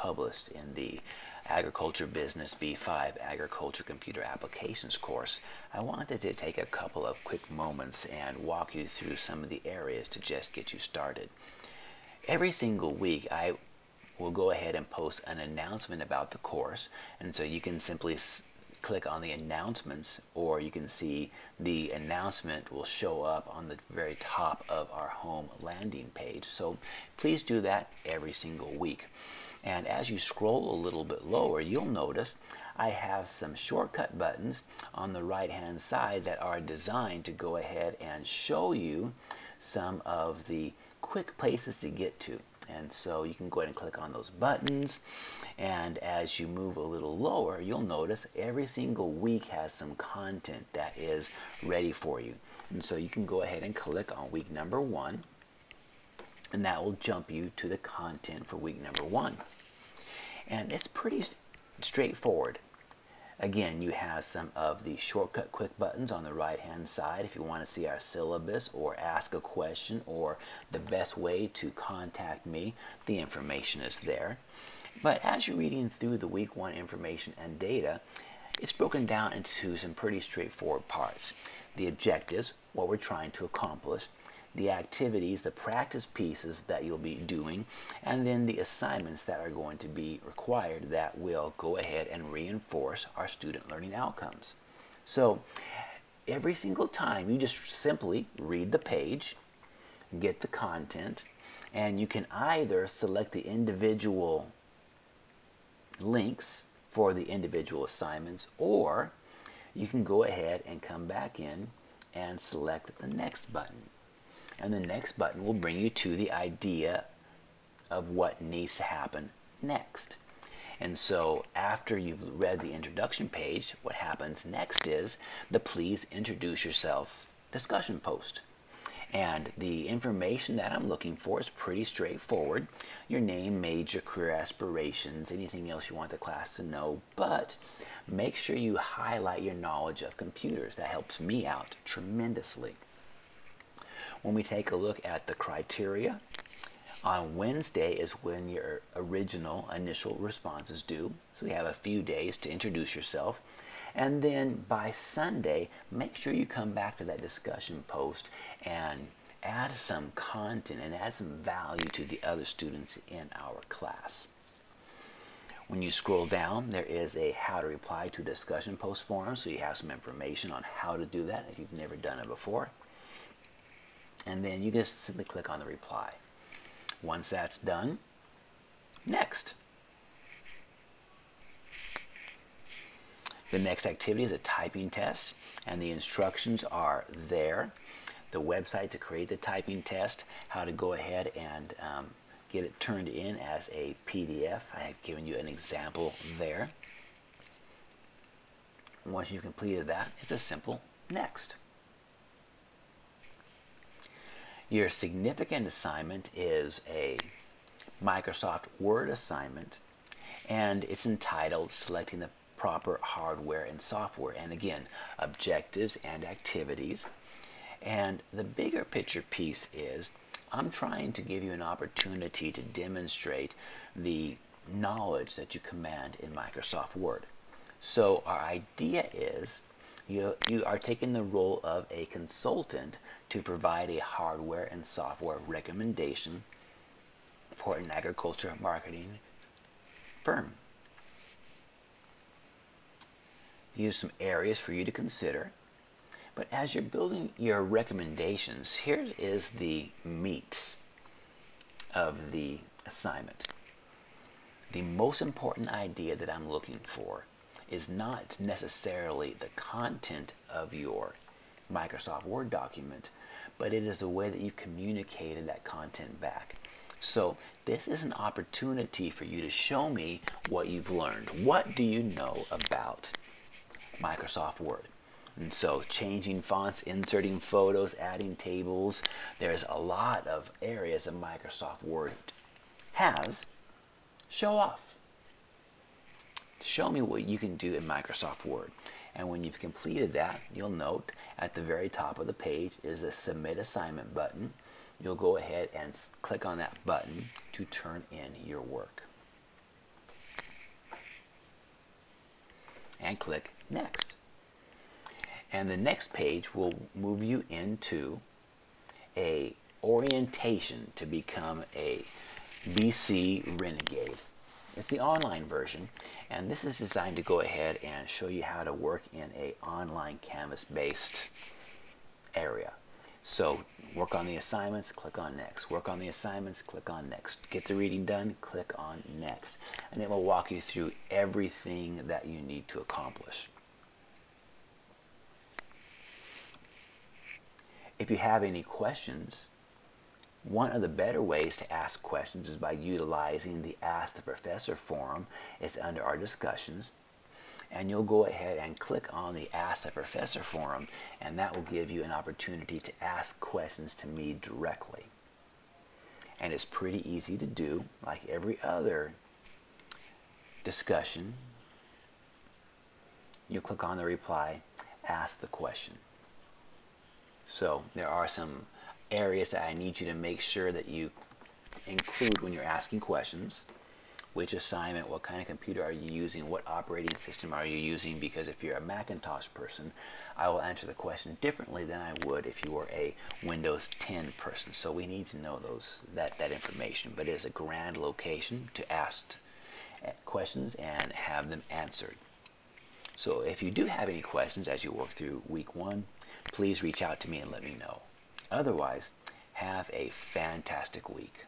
published in the Agriculture Business B5 Agriculture Computer Applications course, I wanted to take a couple of quick moments and walk you through some of the areas to just get you started. Every single week I will go ahead and post an announcement about the course, and so you can simply click on the announcements, or you can see the announcement will show up on the very top of our home landing page. So please do that every single week. And as you scroll a little bit lower, you'll notice I have some shortcut buttons on the right hand side that are designed to go ahead and show you some of the quick places to get to. And so you can go ahead and click on those buttons, and as you move a little lower, you'll notice every single week has some content that is ready for you. And so you can go ahead and click on week number 1, and that will jump you to the content for week number 1. And it's pretty straightforward. Again, you have some of the shortcut quick buttons on the right hand side if you want to see our syllabus or ask a question or the best way to contact me. The information is there. But as you're reading through the week 1 information and data, it's broken down into some pretty straightforward parts. The objectives, what we're trying to accomplish, the activities, the practice pieces that you'll be doing, and then the assignments that are going to be required that will go ahead and reinforce our student learning outcomes. So every single time you just simply read the page, get the content, and you can either select the individual links for the individual assignments, or you can go ahead and come back in and select the next button. And the next button will bring you to the idea of what needs to happen next. And so after you've read the introduction page, what happens next is the please introduce yourself discussion post. And the information that I'm looking for is pretty straightforward. Your name, major, career aspirations, anything else you want the class to know, but make sure you highlight your knowledge of computers. That helps me out tremendously. When we take a look at the criteria, on Wednesday is when your original initial response is due. So you have a few days to introduce yourself. And then by Sunday, make sure you come back to that discussion post and add some content and add some value to the other students in our class. When you scroll down, there is a how to reply to discussion post form, so you have some information on how to do that if you've never done it before. And then you just simply click on the reply. Once that's done, next. The next activity is a typing test, and the instructions are there. The website to create the typing test, how to go ahead and get it turned in as a PDF. I have given you an example there. Once you've completed that, it's a simple next. Your significant assignment is a Microsoft Word assignment, and it's entitled Selecting the Proper Hardware and Software, and again, objectives and activities. And the bigger picture piece is I'm trying to give you an opportunity to demonstrate the knowledge that you command in Microsoft Word. So our idea is you are taking the role of a consultant to provide a hardware and software recommendation for an agriculture marketing firm. These are some areas for you to consider. But as you're building your recommendations, here is the meat of the assignment. The most important idea that I'm looking for is not necessarily the content of your Microsoft Word document, but it is the way that you've communicated that content back. So this is an opportunity for you to show me what you've learned. What do you know about Microsoft Word? And so changing fonts, inserting photos, adding tables, there's a lot of areas that Microsoft Word has. Show off. Show me what you can do in Microsoft Word. And when you've completed that, you'll note at the very top of the page is a Submit Assignment button. You'll go ahead and click on that button to turn in your work. and click Next. And the next page will move you into a orientation to become a BC Renegade. It's the online version, and this is designed to go ahead and show you how to work in a online Canvas-based area. So work on the assignments, click on Next. Work on the assignments, click on Next. Get the reading done, click on Next. And it will walk you through everything that you need to accomplish. If you have any questions, one of the better ways to ask questions is by utilizing the Ask the Professor forum. It's under our discussions. And you'll go ahead and click on the Ask the Professor forum, and that will give you an opportunity to ask questions to me directly. And it's pretty easy to do, like every other discussion. You click on the reply, ask the question. So there are some areas that I need you to make sure that you include when you're asking questions. Which assignment, what kind of computer are you using, what operating system are you using, because if you're a Macintosh person, I will answer the question differently than I would if you were a Windows 10 person. So we need to know that information, but it is a grand location to ask questions and have them answered. So if you do have any questions as you work through week 1, please reach out to me and let me know. Otherwise, have a fantastic week.